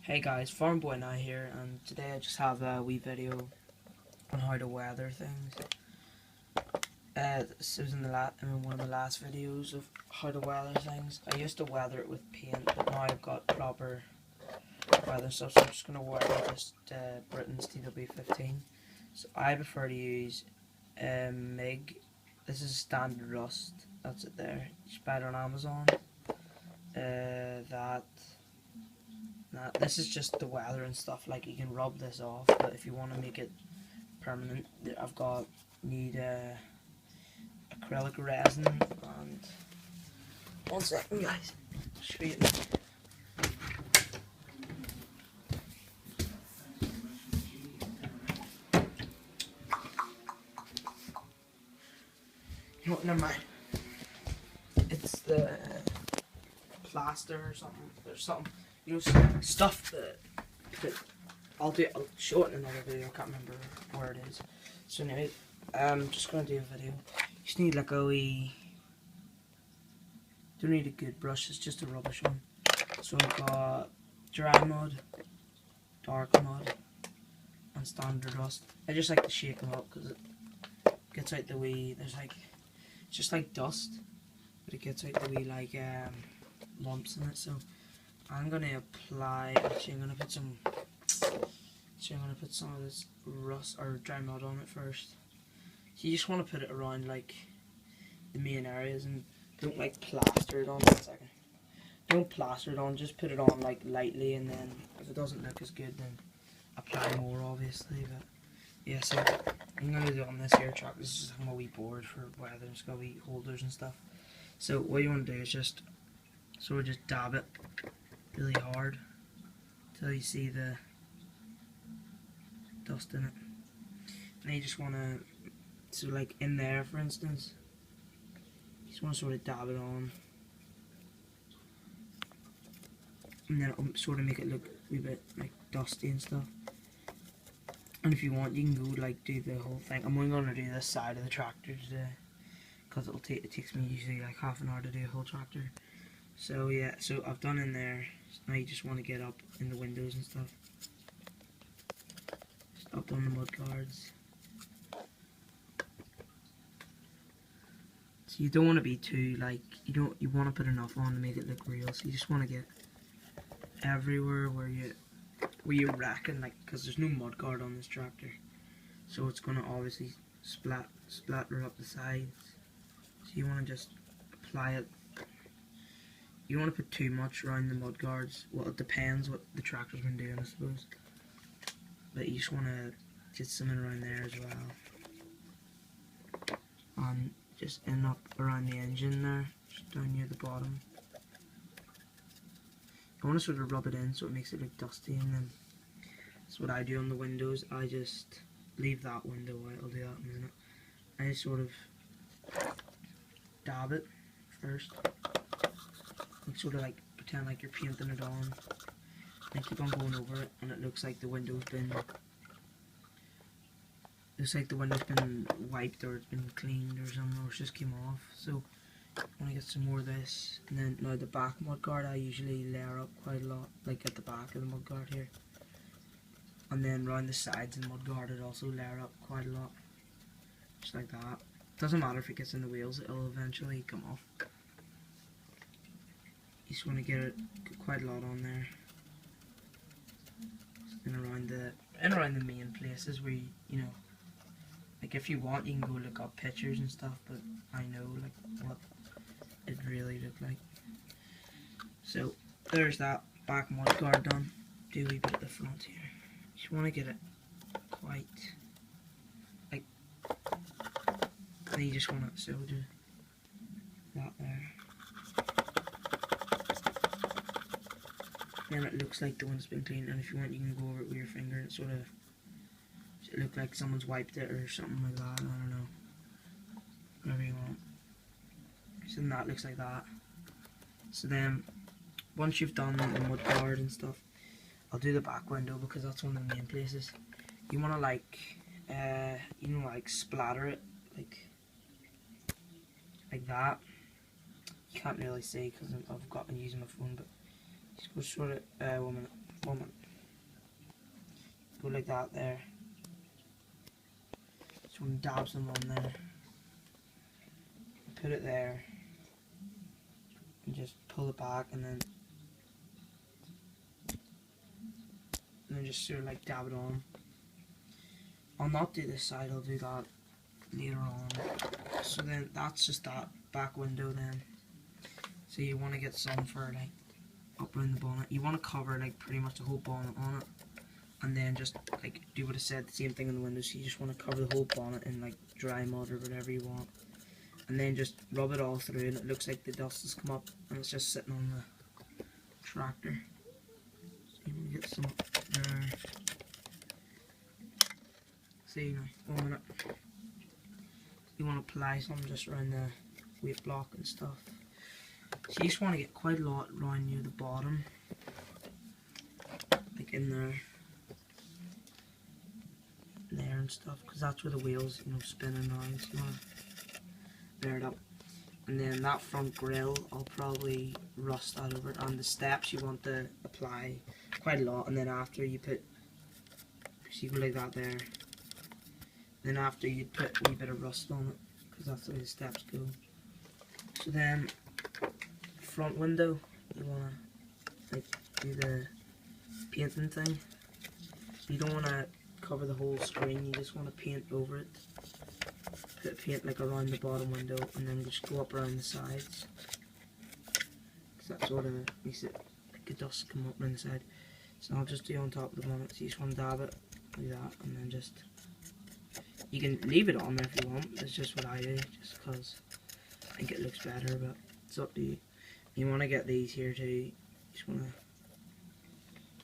Hey guys, Farm Boy Nye here, and today I just have a wee video on how to weather things. This was in one of the last videos of how to weather things. I used to weather it with paint, but now I've got proper weather stuff, so I'm just going to weather this Britain's TW15. So I prefer to use MIG. This is standard rust. That's it there. You should buy it on Amazon. This is just the weather and stuff, like you can rub this off, but if you want to make it permanent, need acrylic resin, and one second guys, I'll show you. You know what, never mind. It's the plaster or something. There's something, you know, stuff that I'll show it in another video. I can't remember where it is. So anyway, I'm just gonna do a video. You just need like a wee, don't need a good brush, it's just a rubbish one. So I've got dry mud, dark mud, and standard rust. I just like to shake them up because it gets out the wee, it's just like dust, but it gets out the wee like lumps in it. So I'm gonna apply, actually I'm gonna put some of this rust or dry mud on it first. So you just want to put it around like the main areas, and don't like plaster it on. 1 second. Don't plaster it on, just put it on like lightly, and then if it doesn't look as good, then apply more obviously. But yeah, so I'm gonna do it on this here truck. This is my wee board for weather. It's got wee holders and stuff. So what you want to do is just sort of just dab it really hard until you see the dust in it. And you just want to, so like in there for instance, you just want to sort of dab it on, and then it'll sort of make it look a wee bit like dusty and stuff. And if you want, you can go like do the whole thing. I'm only going to do this side of the tractor today because it takes me usually like half an hour to do a whole tractor. So yeah, so I've done in there. Now you just want to get up in the windows and stuff. Just up on the mud guards. So you don't want to be too like, you want to put enough on to make it look real. So you just want to get everywhere where you reckon, like, because there's no mud guard on this tractor, so it's gonna obviously splatter up the sides. So you want to just apply it. You don't want to put too much around the mud guards. Well, it depends what the tractor's been doing, I suppose. But you just want to get something around there as well. And just end up around the engine there, just down near the bottom. I want to sort of rub it in so it makes it look dusty, and then that's what I do on the windows. I just leave that window out. I'll do that in a minute. I just sort of dab it first. Sort of like pretend like you're painting it on, and keep on going over it, and it looks like the window's been wiped, or it's been cleaned or something, or it just came off. So I want to get some more of this. And then now the back mud guard, I usually layer up quite a lot, like at the back of the mud guard here, and then around the sides of the mud guard I'd also layer up quite a lot, just like that. Doesn't matter if it gets in the wheels, it'll eventually come off. You just want to get quite a lot on there, and around the main places where you know, like if you want, you can go look up pictures and stuff, but I know like what it really looked like. So there's that back mud guard done. Do a wee bit at the front here. You just want to get it quite like, and you just want to so do that there. Then it looks like the one's been cleaned, and if you want, you can go over it with your finger and sort of look like someone's wiped it or something like that. I don't know, whatever you want. So then that looks like that. So then once you've done the mud guard and stuff, I'll do the back window because that's one of the main places. You want to like like splatter it like that. You can't really see because I've got been using my phone, but just go sort of 1 minute. Woman. Go like that there. So one dabs them on there. Put it there. And just pull it back and then just sort of like dab it on. I'll not do this side, I'll do that later on. So then that's just that back window then. So you want to get some for like up around the bonnet. You want to cover like pretty much the whole bonnet on it. And then just like do what I said, the same thing in the window. So you just want to cover the whole bonnet in like dry mud or whatever you want. And then just rub it all through and it looks like the dust has come up and it's just sitting on the tractor. So you want to get some up there. See now, 1 minute. You want to apply some just around the weight block and stuff. So you just want to get quite a lot around near the bottom. Like in there. There and stuff, because that's where the wheels, you know, spinning around. So you want to bear it up. And then that front grille, I'll probably rust that over it. And the steps you want to apply quite a lot. And then after you put, so you go like that there. Then after you put a wee bit of rust on it, because that's the way the steps go. So then, front window, you want to like do the painting thing. You don't want to cover the whole screen, you just want to paint over it. Put paint like around the bottom window and then just go up around the sides. Because that sort of makes it like the dust come up around the side. So I'll just do on top of the bonnet. So you just want to dab it like that and then just, you can leave it on there if you want. That's just what I do, just because I think it looks better, but it's up to you. You want to get these here too. You just want to,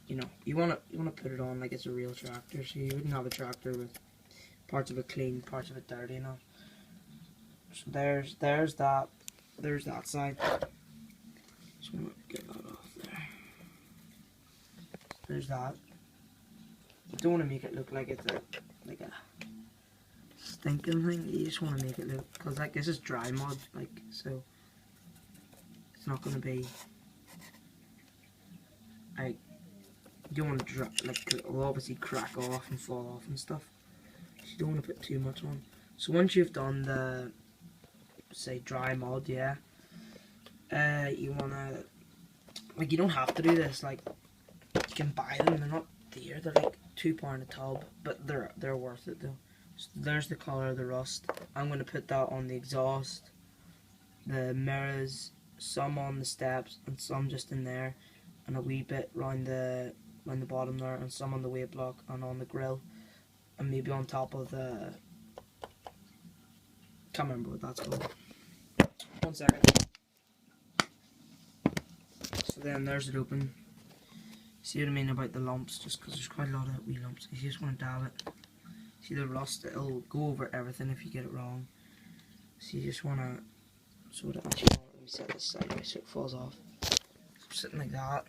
you know, you want to put it on like it's a real tractor. So you wouldn't have a tractor with parts of it clean, parts of it dirty, you know. So there's that side. Just want to get that off there. There's that. You don't want to make it look like it's like a stinking thing. You just want to make it look, because like this is dry mud, like, so it's not going to be like, you don't want to drop, like, it will obviously crack off and fall off and stuff. So you don't want to put too much on. So once you've done the, say, dry mud, yeah, you want to, like, you don't have to do this, like, you can buy them, they're not dear, they're like £2 a tub, but they're worth it though. So there's the colour of the rust. I'm going to put that on the exhaust, the mirrors, some on the steps, and some just in there, and a wee bit round the bottom there, and some on the weight block and on the grill, and maybe on top of the, can't remember what that's called. 1 second. So then there's it open. See what I mean about the lumps, just because there's quite a lot of wee lumps. If you just want to dab it, see the rust, it'll go over everything if you get it wrong. So you just want to, so that actually, let me set this sideways so it falls off. So sitting like that.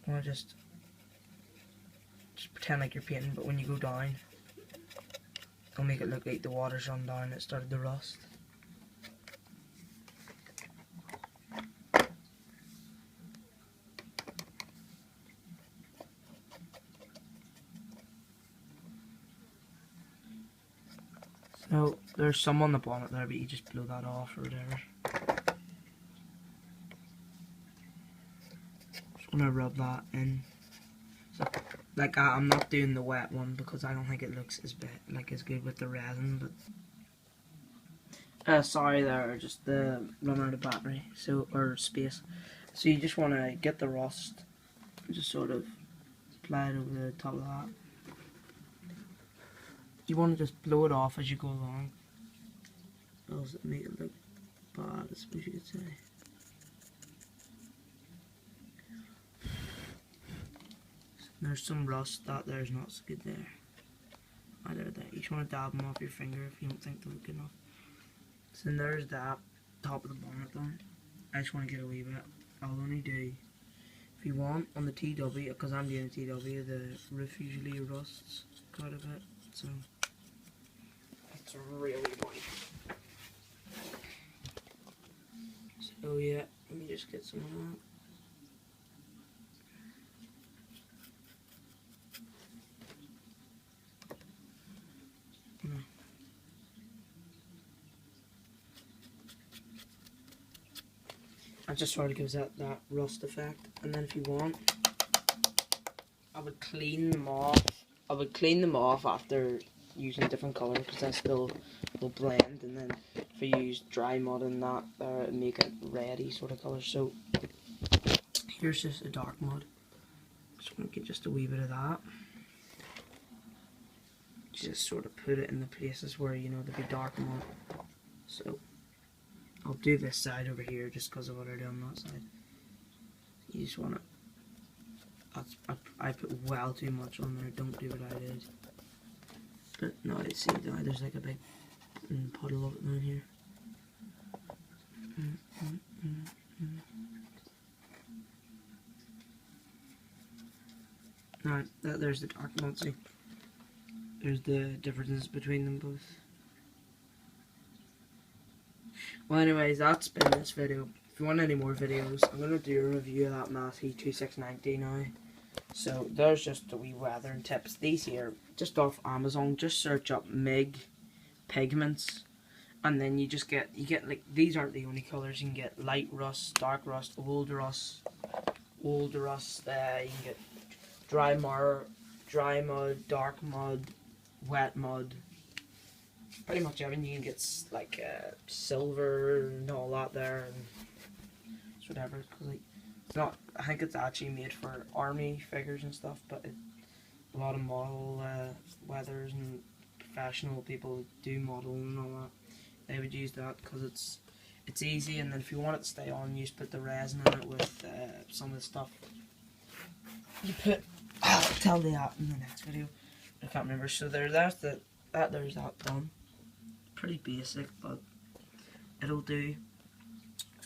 You want to just pretend like you're painting, but when you go down, it'll make it look like the water's run down and it started to rust. So there's some on the bonnet there, but you just blow that off or whatever. Just want to rub that in. So, like, I'm not doing the wet one because I don't think it looks as good with the resin. But sorry, there, just the run out of battery, so, or space. So you just want to get the rust, just sort of apply it over the top of that. You want to just blow it off as you go along, else it make it look bad, I suppose you could say. There's some rust, that there's not so good there. Either that. You just want to dab them off your finger if you don't think they look good enough. So then there's that, top of the bonnet then. I just want to get a wee bit. I'll only do, if you want, on the TW, because I'm doing a TW, the roof usually rusts quite a bit, so it's really annoying. So yeah, let me just get some of that. That just sort of gives that rust effect. And then if you want, I would clean them off. I would clean them off after using different colours, because then still will blend. And then if you use dry mud and that, make it reddy sort of colour. So here's just a dark mud. Just want to get just a wee bit of that. Just sort of put it in the places where you know there'll be dark mud. So I'll do this side over here just because of what I do on that side. You just want to. I put well too much on there. Don't do what I did. But now I see now there's like a big puddle of it down here. Now there's the dark mud. See, there's the differences between them both. Well, anyways, that's been this video. If you want any more videos, I'm going to do a review of that Massey 2690 now. So, there's just the wee weathering tips. These here, just off Amazon, just search up MIG pigments. And then you get like, these aren't the only colours. You can get light rust, dark rust, old rust, you can get dry mud, dark mud, wet mud. Pretty much everything. You can get like silver and all that there, and it's whatever. Cause like it's not. I think it's actually made for army figures and stuff, but a lot of model weathers and professional people do model and all that. They would use that because it's easy, and then if you want it to stay on, you just put the resin in it with some of the stuff. You put. I'll tell you that in the next video. I can't remember. So there's that done. Pretty basic, but it'll do.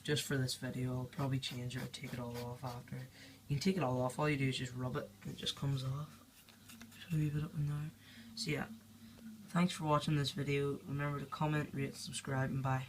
Just for this video, I'll probably change it or take it all off after. You can take it all off. All you do is just rub it, and it just comes off. Just a wee bit up in there. So yeah, thanks for watching this video. Remember to comment, rate, subscribe, and bye.